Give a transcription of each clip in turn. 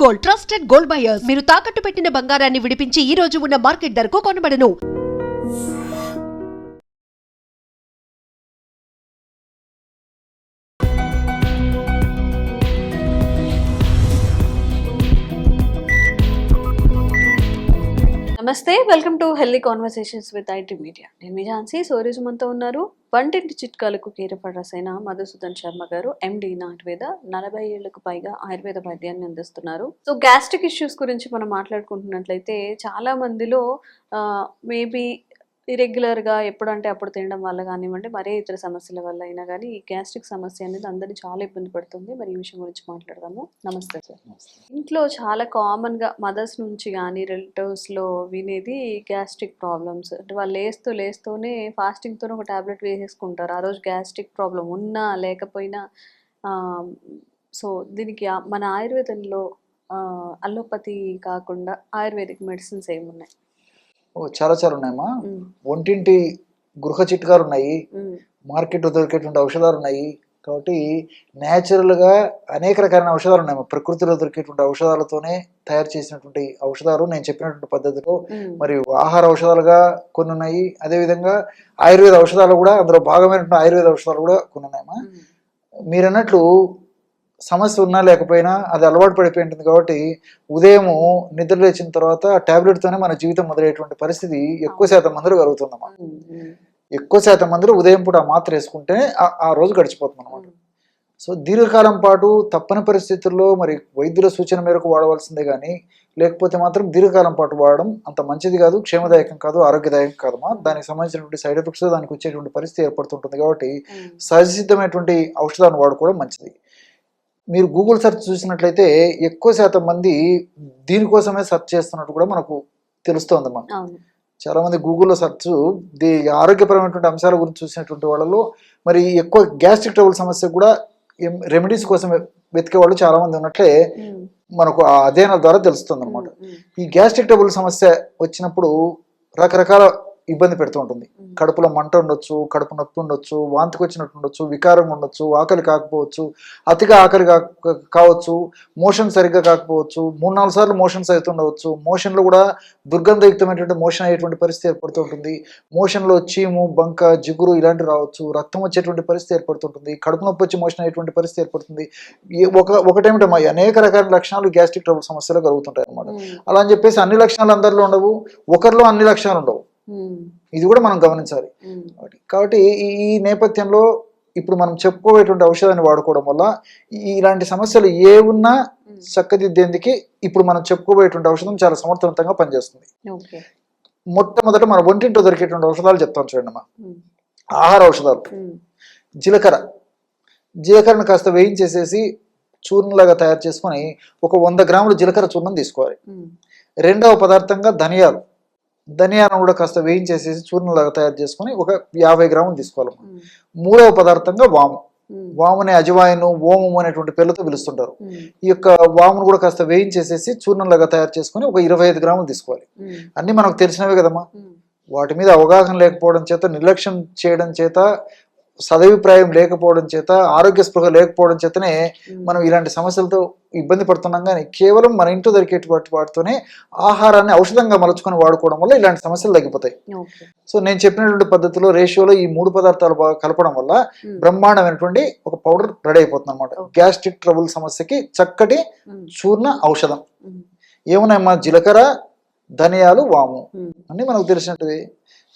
Gold, trusted gold buyers. మీరు తాకట్టు పెట్టిన బంగారాన్ని విడిపించి ఈ రోజు ఉన్న మార్కెట్ ధరకు కొనబడను. నమస్తే, welcome to healthy conversations with IT media. నేను మీ ఝాన్సీ. సోరేజ్ మనతో ఉన్నారు వంటింటి చిట్కాలకు కీరపడసైన మధుసూదన్ శర్మ గారు, ఎండి నాటువేద. 40 ఏళ్లకు పైగా ఆయుర్వేద వైద్యాన్ని అందిస్తున్నారు. సో గ్యాస్ట్రిక్ ఇష్యూస్ గురించి మనం మాట్లాడుకుంటున్నట్లయితే చాలా మందిలో మేబీ ఇరెగ్యులర్గా ఎప్పుడంటే అప్పుడు తినడం వల్ల కానివ్వండి, మరే ఇతర సమస్యల వల్ల అయినా కానీ ఈ గ్యాస్ట్రిక్ సమస్య అనేది అందరినీ చాలా ఇబ్బంది పడుతుంది. మరి ఈ విషయం గురించి మాట్లాడదాము. నమస్తే సార్. ఇంట్లో చాలా కామన్గా మదర్స్ నుంచి కానీ రిలేటివ్స్లో వినేది గ్యాస్ట్రిక్ ప్రాబ్లమ్స్. అంటే వాళ్ళు లేస్తూనే ఫాస్టింగ్తో ఒక టాబ్లెట్ వేసేసుకుంటారు. ఆ రోజు గ్యాస్ట్రిక్ ప్రాబ్లం ఉన్నా లేకపోయినా. సో దీనికి మన ఆయుర్వేదంలో అలోపతి కాకుండా ఆయుర్వేదిక్ మెడిసిన్స్ ఏమున్నాయి? చాలా ఉన్నాయమ్మా. ఒంటింటి గృహ చిట్కాలు ఉన్నాయి, మార్కెట్లో దొరికేటువంటి ఔషధాలు ఉన్నాయి. కాబట్టి న్యాచురల్గా అనేక రకాలైన ఔషధాలు ఉన్నాయమ్మా. ప్రకృతిలో దొరికేటువంటి ఔషధాలతోనే తయారు చేసినటువంటి ఔషధాలు నేను చెప్పినటువంటి పద్ధతిలో మరియు ఆహార ఔషధాలుగా కొన్ని ఉన్నాయి. అదేవిధంగా ఆయుర్వేద ఔషధాలు కూడా, అందులో భాగమైనటువంటి ఆయుర్వేద ఔషధాలు కూడా కొన్ని ఉన్నాయమ్మా. మీరు అన్నట్లు సమస్య ఉన్నా లేకపోయినా అది అలవాటు పడిపోయి ఉంటుంది. కాబట్టి ఉదయం నిద్ర లేచిన తర్వాత ఆ ట్యాబ్లెట్తోనే మన జీవితం మొదలయ్యేటువంటి పరిస్థితి ఎక్కువ శాతం మందిలో కలుగుతుందన్నమాట. ఎక్కువ శాతం మందిలో ఉదయం పూట ఆ మాత్ర వేసుకుంటే ఆ రోజు గడిచిపోతుంది అనమాట. సో దీర్ఘకాలం పాటు తప్పని పరిస్థితుల్లో మరి వైద్యుల సూచన మేరకు వాడవలసిందే కానీ, లేకపోతే మాత్రం దీర్ఘకాలం పాటు వాడడం అంత మంచిది కాదు, క్షేమదాయకం కాదు, ఆరోగ్యదాయకం కాదమ్మా. దానికి సంబంధించినటువంటి సైడ్ ఎఫెక్ట్స్ దానికి వచ్చేటువంటి పరిస్థితి ఏర్పడుతుంటుంది. కాబట్టి సహజసిద్ధమైనటువంటి ఔషధాన్ని వాడుకోవడం మంచిది. మీరు గూగుల్ సెర్చ్ చూసినట్లయితే ఎక్కువ శాతం మంది దీనికోసమే సెర్చ్ చేస్తున్నట్టు కూడా మనకు తెలుస్తోందమ్మా. చాలా మంది గూగుల్లో సెర్చ్ ఆరోగ్యపరమైనటువంటి అంశాల గురించి చూసినటువంటి వాళ్ళలో మరి ఎక్కువ గ్యాస్ట్రిక్ ట్రబుల్ సమస్య కూడా రెమెడీస్ కోసం వెతికే వాళ్ళు చాలా మంది ఉన్నట్లే మనకు ఆ అధ్యయనాల ద్వారా తెలుస్తుంది అనమాట. ఈ గ్యాస్ట్రిక్ ట్రబుల్ సమస్య వచ్చినప్పుడు రకరకాల ఇబ్బంది పెడుతూ ఉంటుంది. కడుపులో మంట ఉండొచ్చు, కడుపు నొప్పి ఉండొచ్చు, వాంతికి వచ్చినట్టు ఉండొచ్చు, వికారం ఉండొచ్చు, ఆకలి కాకపోవచ్చు, అతిగా ఆకలి కావచ్చు, మోషన్ సరిగ్గా కాకపోవచ్చు, 3-4 సార్లు మోషన్స్ అవుతుండవచ్చు, మోషన్లో కూడా దుర్గంధయుక్తమైనటువంటి మోషన్ అయ్యేటువంటి పరిస్థితి ఏర్పడుతూ ఉంటుంది. మోషన్లో చీము, బంక, జిగురు ఇలాంటివి రావచ్చు, రక్తం వచ్చేటువంటి పరిస్థితి ఏర్పడుతుంటుంది, కడుపు నొప్పి వచ్చి మోషన్ అయ్యేటువంటి పరిస్థితి ఏర్పడుతుంది. ఒకటేమిటమ్మా, అనేక రకాల లక్షణాలు గ్యాస్ట్రిక్ ట్రబుల్ సమస్యలో కలుగుతుంటాయి అనమాట. అలా అని చెప్పేసి అన్ని లక్షణాలు అందరిలో ఉండవు, ఒకరిలో అన్ని లక్షణాలు ఉండవు. ఇది కూడా మనం గమనించాలి. కాబట్టి ఈ నేపథ్యంలో ఇప్పుడు మనం చెప్పుకోవేటువంటి ఔషధాన్ని వాడుకోవడం వల్ల ఇలాంటి సమస్యలు ఏ ఉన్నా చక్కదిద్దేందుకు ఇప్పుడు మనం చెప్పుకోబోయేటువంటి ఔషధం చాలా సమర్థవంతంగా పనిచేస్తుంది. మొట్టమొదట మన ఒంటింట్లో దొరికేటువంటి ఔషధాలు చెప్తాను చూడండి అమ్మా. ఆహార ఔషధాలు. జీలకర్రను కాస్త వేయించేసేసి చూర్ణంలాగా తయారు చేసుకొని ఒక 100 గ్రాముల జీలకర్ర చూర్ణం తీసుకోవాలి. రెండవ పదార్థంగా ధనియాలను కూడా కాస్త వేయించేసేసి చూర్ణంలాగా తయారు చేసుకొని ఒక 50 గ్రాములు తీసుకోవాలి. మూడవ పదార్థంగా వాముని అజవాయిను, ఓము అనేటువంటి పేర్లతో పిలుస్తుంటారు. ఈ యొక్క వామును కూడా కాస్త వేయించేసేసి చూర్ణంలాగా తయారు చేసుకొని ఒక 25 గ్రాములు తీసుకోవాలి. అన్ని మనకు తెలిసినవే కదమ్మా. వాటి మీద అవగాహన లేకపోవడం చేత, నిర్లక్ష్యం చేయడం చేత, సదభిప్రాయం లేకపోవడం చేత, ఆరోగ్య స్పృహ లేకపోవడం చేతనే మనం ఇలాంటి సమస్యలతో ఇబ్బంది పడుతున్నాం. కానీ కేవలం మన ఇంట్లో దొరికేటువంటి వాటితోనే ఆహారాన్ని ఔషధంగా మలుచుకొని వాడుకోవడం వల్ల ఇలాంటి సమస్యలు తగ్గిపోతాయి. సో నేను చెప్పినటువంటి పద్ధతిలో రేషియోలో ఈ 3 పదార్థాలు బాగా కలపడం వల్ల బ్రహ్మాండమైనటువంటి ఒక పౌడర్ రెడీ అయిపోతుంది అనమాట. గ్యాస్ట్రిక్ ట్రబుల్ సమస్యకి చక్కటి చూర్ణ ఔషధం. ఏమున్నాయమ్మా? జీలకర్ర, ధనియాలు, వాము అన్ని మనకు తెలిసినట్టువి.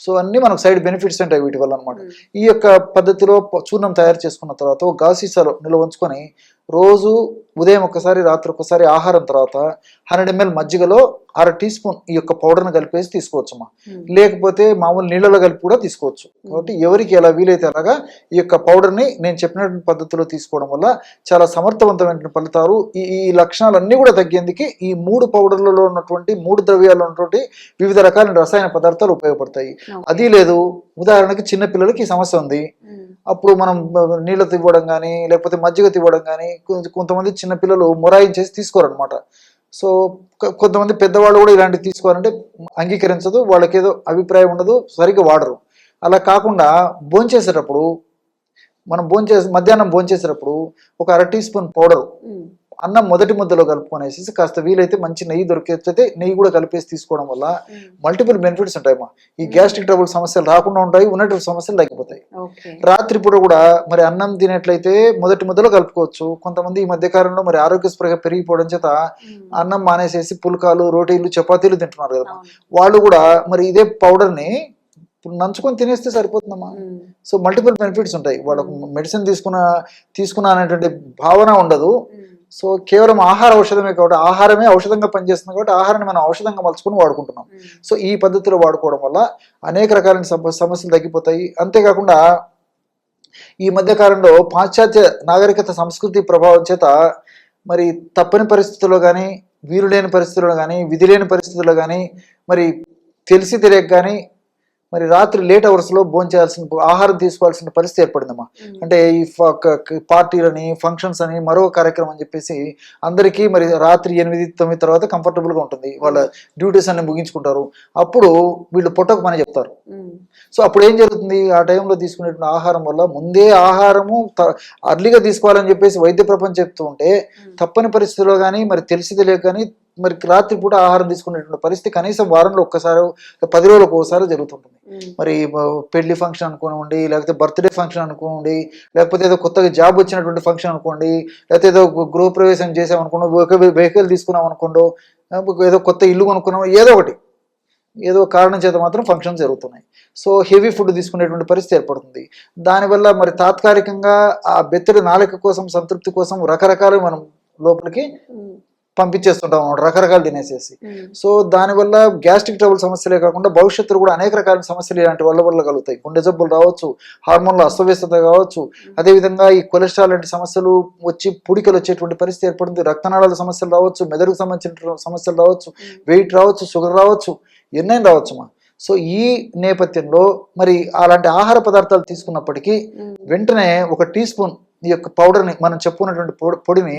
సో అన్ని మనకు సైడ్ బెనిఫిట్స్ ఉంటాయి వీటి వల్ల అనమాట. ఈ యొక్క పద్ధతిలో చూర్ణం తయారు చేసుకున్న తర్వాత ఒక గాజు సీసాలో నిల్వ ఉంచుకొని రోజు ఉదయం ఒకసారి, రాత్రి ఒకసారి, ఆహారం తర్వాత 100 ml మజ్జిగలో 1/2 టీ స్పూన్ ఈ యొక్క పౌడర్ని కలిపేసి తీసుకోవచ్చమ్మా. లేకపోతే మామూలు నీళ్ళలో కలిపి కూడా తీసుకోవచ్చు. కాబట్టి ఎవరికి ఎలా వీలైతే అలాగా ఈ యొక్క పౌడర్ని నేను చెప్పినటువంటి పద్ధతిలో తీసుకోవడం వల్ల చాలా సమర్థవంతమైన ఫలితాలు. ఈ లక్షణాలన్నీ కూడా తగ్గేందుకు ఈ 3 పౌడర్లలో ఉన్నటువంటి 3 ద్రవ్యాల్లో ఉన్నటువంటి వివిధ రకాల రసాయన పదార్థాలు ఉపయోగపడతాయి. అది లేదు, ఉదాహరణకి చిన్నపిల్లలకి ఈ సమస్య ఉంది, అప్పుడు మనం నీళ్ళు తివ్వడం కానీ లేకపోతే మజ్జిగ తివ్వడం కానీ, కొంతమంది చిన్నపిల్లలు మొరాయించేసి తీసుకోరనమాట. సో కొంతమంది పెద్దవాళ్ళు కూడా ఇలాంటివి తీసుకోవాలంటే అంగీకరించదు, వాళ్ళకేదో అభిప్రాయం ఉండదు, సరిగ్గా వాడరు. అలా కాకుండా భోంచేసేటప్పుడు మనం మధ్యాహ్నం భోంచేసేటప్పుడు ఒక 1/2 టీ స్పూన్ పౌడర్ అన్నం మొదటి ముద్దలో కలుపుకొనేసి కాస్త వీలైతే మంచి నెయ్యి దొరికేస్తే నెయ్యి కూడా కలిపేసి తీసుకోవడం వల్ల మల్టిపుల్ బెనిఫిట్స్ ఉంటాయమ్మా. ఈ గ్యాస్ట్రిక్ ట్రబుల్ సమస్యలు రాకుండా ఉంటాయి, ఉన్నటువంటి సమస్యలు తగ్గిపోతాయి. రాత్రిపూట కూడా మరి అన్నం తినేట్లయితే మొదటి ముద్దలో కలుపుకోవచ్చు. కొంతమంది ఈ మధ్య కాలంలో మరి ఆరోగ్య స్పృహ పెరిగిపోవడం చేత అన్నం మానేసేసి పుల్కాలు, రోటీలు, చపాతీలు తింటున్నారు కదా, వాళ్ళు కూడా మరి ఇదే పౌడర్ని నంచుకొని తినేస్తే సరిపోతుందమ్మా. సో మల్టిపుల్ బెనిఫిట్స్ ఉంటాయి. వాళ్ళకు మెడిసిన్ తీసుకున్నా అనేటువంటి భావన ఉండదు. సో కేవలం ఆహార ఔషధమే కాబట్టి, ఆహారమే ఔషధంగా పనిచేస్తుంది కాబట్టి ఆహారాన్ని మనం ఔషధంగా మలుచుకొని వాడుకుంటున్నాం. సో ఈ పద్ధతిలో వాడుకోవడం వల్ల అనేక రకాలైన సమస్యలు తగ్గిపోతాయి. అంతేకాకుండా ఈ మధ్య కాలంలో పాశ్చాత్య నాగరికత సంస్కృతి ప్రభావం చేత మరి తప్పని పరిస్థితుల్లో కానీ, వీలు లేని పరిస్థితుల్లో కానీ, విధి లేని పరిస్థితుల్లో కానీ, మరి తెలిసి తెలియక కానీ మరి రాత్రి లేట్ అవర్స్లో భోంచేయాల్సిన, ఆహారం తీసుకోవాల్సిన పరిస్థితి ఏర్పడిందమ్మా. అంటే ఈ పార్టీలని, ఫంక్షన్స్ అని, మరో కార్యక్రమం అని చెప్పేసి అందరికీ మరి రాత్రి 8-9 తర్వాత కంఫర్టబుల్గా ఉంటుంది. వాళ్ళ డ్యూటీస్ అన్ని ముగించుకుంటారు. అప్పుడు వీళ్ళు పొట్టకు పని చెప్తారు. సో అప్పుడు ఏం జరుగుతుంది, ఆ టైంలో తీసుకునేటువంటి ఆహారం వల్ల ముందే ఆహారము అర్లీగా తీసుకోవాలని చెప్పేసి వైద్య ప్రపంచం చెప్తూ ఉంటే తప్పని పరిస్థితుల్లో కానీ, మరి తెలిసి తెలియక కానీ మరి రాత్రిపూట ఆహారం తీసుకునేటువంటి పరిస్థితి కనీసం వారంలో ఒక్కసారి, 10 రోజులకు ఒకసారి జరుగుతుంటుంది. మరి పెళ్లి ఫంక్షన్ అనుకోండి, లేకపోతే బర్త్డే ఫంక్షన్ అనుకోండి, లేకపోతే ఏదో కొత్తగా జాబ్ వచ్చినటువంటి ఫంక్షన్ అనుకోండి, లేకపోతే ఏదో గృహప్రవేశం చేసామనుకోండి, ఒక వెహికల్ తీసుకున్నాం అనుకోండి, ఏదో కొత్త ఇల్లు కొనుక్కున్నాం, ఏదో ఒకటి, ఏదో కారణం చేత మాత్రం ఫంక్షన్స్ జరుగుతున్నాయి. సో హెవీ ఫుడ్ తీసుకునేటువంటి పరిస్థితి ఏర్పడుతుంది. దానివల్ల మరి తాత్కాలికంగా ఆ బెత్తడి నాలుక కోసం, సంతృప్తి కోసం రకరకాలు మనం లోపలికి పంపించేస్తుంటాం రకరకాలు తినేసేసి. సో దానివల్ల గ్యాస్ట్రిక్ ట్రబుల్ సమస్యలే కాకుండా భవిష్యత్తులో కూడా అనేక రకాల సమస్యలు ఇలాంటి వల్ల కలుగుతాయి. గుండె జబ్బులు రావచ్చు, హార్మోన్ల అస్తవ్యస్తత కావచ్చు, అదేవిధంగా ఈ కొలెస్ట్రాల్ లాంటి సమస్యలు వచ్చి పుడికలు వచ్చేటువంటి పరిస్థితి ఏర్పడుతుంది. రక్తనాళాల సమస్యలు రావచ్చు, మెదడుకు సంబంధించిన సమస్యలు రావచ్చు, వెయిట్ రావచ్చు, షుగర్ రావచ్చు, ఎన్నైనా రావచ్చుమా. సో ఈ నేపథ్యంలో మరి అలాంటి ఆహార పదార్థాలు తీసుకున్నప్పటికీ వెంటనే 1 టీ స్పూన్ ఈ యొక్క పౌడర్ని, మనం చెప్పుకున్నటువంటి పొడిని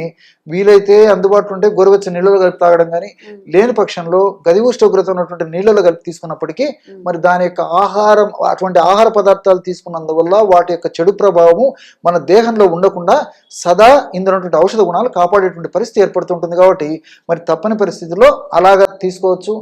వీలైతే అందుబాటులో ఉంటే గోరువెచ్చని నీళ్ళలో కలిపి తాగడం కానీ, లేని పక్షంలో గది ఉష్ణోగ్రత ఉన్నటువంటి నీళ్ళలో కలిపి తీసుకున్నప్పటికీ మరి దాని యొక్క ఆహారం, అటువంటి ఆహార పదార్థాలు తీసుకున్నందువల్ల వాటి యొక్క చెడు ప్రభావము మన దేహంలో ఉండకుండా సదా ఇందులో ఉన్నటువంటి ఔషధ గుణాలు కాపాడేటువంటి పరిస్థితి ఏర్పడుతుంటుంది. కాబట్టి మరి తప్పని పరిస్థితుల్లో అలాగా తీసుకోవచ్చు.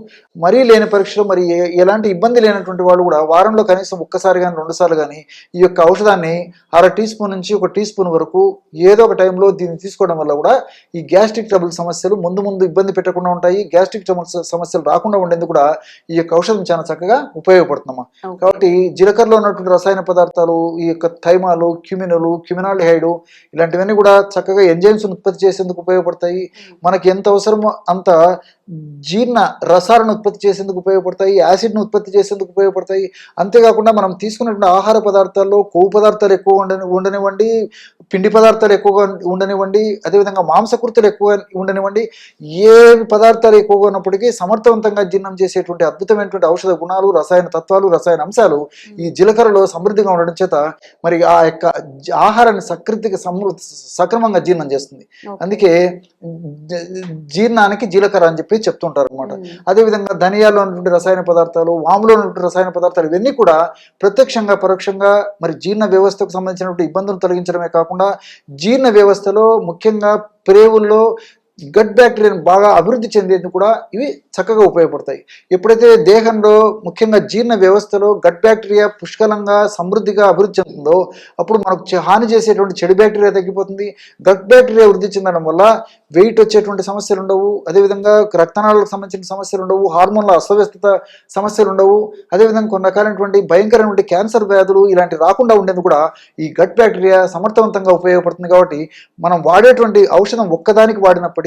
మరీ లేని పరీక్షలో మరి ఎలాంటి ఇబ్బంది లేనటువంటి వాళ్ళు కూడా వారంలో కనీసం 1 కానీ 2 సార్లు కానీ ఈ యొక్క ఔషధాన్ని 1/2 టీ స్పూన్ నుంచి 1 టీ స్పూన్ వరకు ఏదో ఒక టైంలో దీన్ని తీసుకోవడం వల్ల కూడా ఈ గ్యాస్ట్రిక్ ట్రబుల్ సమస్యలు ముందు ఇబ్బంది పెట్టకుండా ఉంటాయి. గ్యాస్ట్రిక్ ట్రబుల్ సమస్యలు రాకుండా ఉండేందుకు కూడా ఈ యొక్క ఔషధం చాలా చక్కగా ఉపయోగపడుతుందమ్మా. కాబట్టి జీలకర్రలో ఉన్నటువంటి రసాయన పదార్థాలు, ఈ యొక్క థైమాలు, క్యూమినులు, క్యూమినాల్డిహైడ్ ఇలాంటివన్నీ కూడా చక్కగా ఎంజైమ్స్ ఉత్పత్తి చేసేందుకు ఉపయోగపడతాయి. మనకి ఎంత అవసరమో అంత జీర్ణ రసాలను ఉత్పత్తి చేసేందుకు ఉపయోగపడతాయి, యాసిడ్ను ఉత్పత్తి చేసేందుకు ఉపయోగపడతాయి. అంతేకాకుండా మనం తీసుకున్నటువంటి ఆహార పదార్థాల్లో కొవ్వు పదార్థాలు ఎక్కువ ఉండనివ్వండి, పిండి పదార్థాలు ఎక్కువగా ఉండనివ్వండి, అదేవిధంగా మాంసకృతులు ఎక్కువ ఉండనివ్వండి, ఏ పదార్థాలు ఎక్కువగా ఉన్నప్పటికీ సమర్థవంతంగా జీర్ణం చేసేటువంటి అద్భుతమైనటువంటి ఔషధ గుణాలు, రసాయన తత్వాలు, రసాయన అంశాలు ఈ జీలకర్రలో సమృద్ధిగా ఉండడం చేత మరి ఆ యొక్క ఆహారాన్ని సక్రమంగా జీర్ణం చేస్తుంది. అందుకే జీర్ణానికి జీలకర్ర అని చెప్పి చెప్తుంటారు అనమాట. అదేవిధంగా ధనియాల్లో ఉన్నటువంటి రసాయన పదార్థాలు, వాములో ఉన్నటువంటి రసాయన పదార్థాలు ఇవన్నీ కూడా ప్రత్యక్షంగా పరోక్షంగా మరి జీర్ణ వ్యవస్థకు సంబంధించినటువంటి ఇబ్బందులు తొలగించడమే కాకుండా జీర్ణ వ్యవస్థలో ముఖ్యంగా ప్రేవుల్లో గట్ బ్యాక్టీరియాను బాగా అభివృద్ధి చెందేందుకు కూడా ఇవి చక్కగా ఉపయోగపడతాయి. ఎప్పుడైతే దేహంలో ముఖ్యంగా జీర్ణ వ్యవస్థలో గట్ బ్యాక్టీరియా పుష్కలంగా సమృద్ధిగా అభివృద్ధి చెందుతుందో అప్పుడు మనకు హాని చేసేటువంటి చెడు బ్యాక్టీరియా తగ్గిపోతుంది. గట్ బ్యాక్టీరియా వృద్ధి చెందడం వల్ల వెయిట్ వచ్చేటువంటి సమస్యలు ఉండవు, అదేవిధంగా రక్తనాళాలకు సంబంధించిన సమస్యలు ఉండవు, హార్మోన్ల అస్తవ్యస్తత సమస్యలు ఉండవు, అదేవిధంగా కొన్ని రకాలైనటువంటి భయంకరమైన క్యాన్సర్ వ్యాధులు ఇలాంటి రాకుండా ఉండేందుకు కూడా ఈ గట్ బ్యాక్టీరియా సమర్థవంతంగా ఉపయోగపడుతుంది. కాబట్టి మనం వాడేటువంటి ఔషధం ఒక్కదానికి వాడినప్పటికీ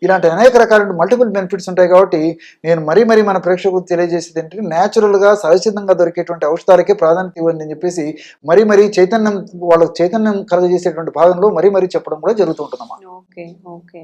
ఇలాంటి అనేక రకాల మల్టిపుల్ బెనిఫిట్స్ ఉంటాయి. కాబట్టి నేను మరీ మన ప్రేక్షకులకు తెలియజేసేది ఏంటంటే న్యాచురల్గా సహజసిద్ధంగా దొరికేటువంటి ఔషధాలకే ప్రాధాన్యత ఇవ్వండి అని చెప్పేసి మరీ చైతన్యం, వాళ్ళకి చైతన్యం కలగజేసేటువంటి భాగంలో మరీ చెప్పడం కూడా జరుగుతుంటుందమ్మా. ఓకే.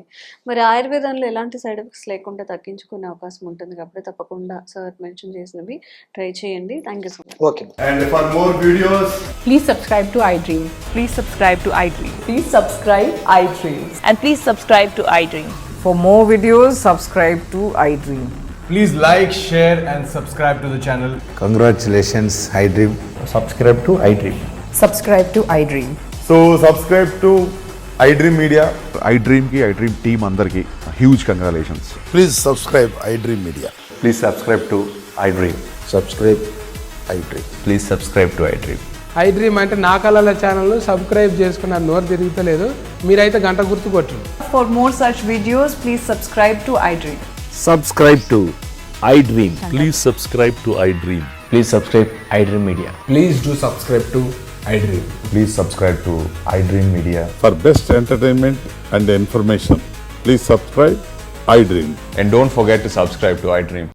మరి ఆయుర్వేదంలో ఎలాంటి సైడ్ ఎఫెక్ట్స్ లేకుండా తగ్గించుకునే అవకాశం ఉంటుంది కాబట్టి తప్పకుండా సార్ మెన్షన్ చేసినవి ట్రై చేయండి. Thank you so much. Okay. And for more videos, Please subscribe to iDream. Please subscribe to iDream. Please subscribe iDream. And please subscribe to iDream. For more videos, subscribe to iDream. please like, share and subscribe to the channel. Congratulations, iDream. subscribe to iDream. Subscribe to iDream. So subscribe to iDream Media. IDream team అందరికి huge congratulations. Please subscribe iDream Media. Please subscribe to iDream. Subscribe iDream. Please subscribe to iDream. IDream అంటే నా కళల ఛానల్ను subscribe చేసుకున్న నోరు తిరుగుతలేదు, మీరైతే గంట గుర్తు కొట్టరు. For more such videos, please subscribe to iDream. Subscribe to iDream. Please subscribe to iDream. Please subscribe iDream Media. Please do subscribe to I dream. Please subscribe to I dream media. For best entertainment and information, please subscribe iDream. And don't forget to subscribe to iDream.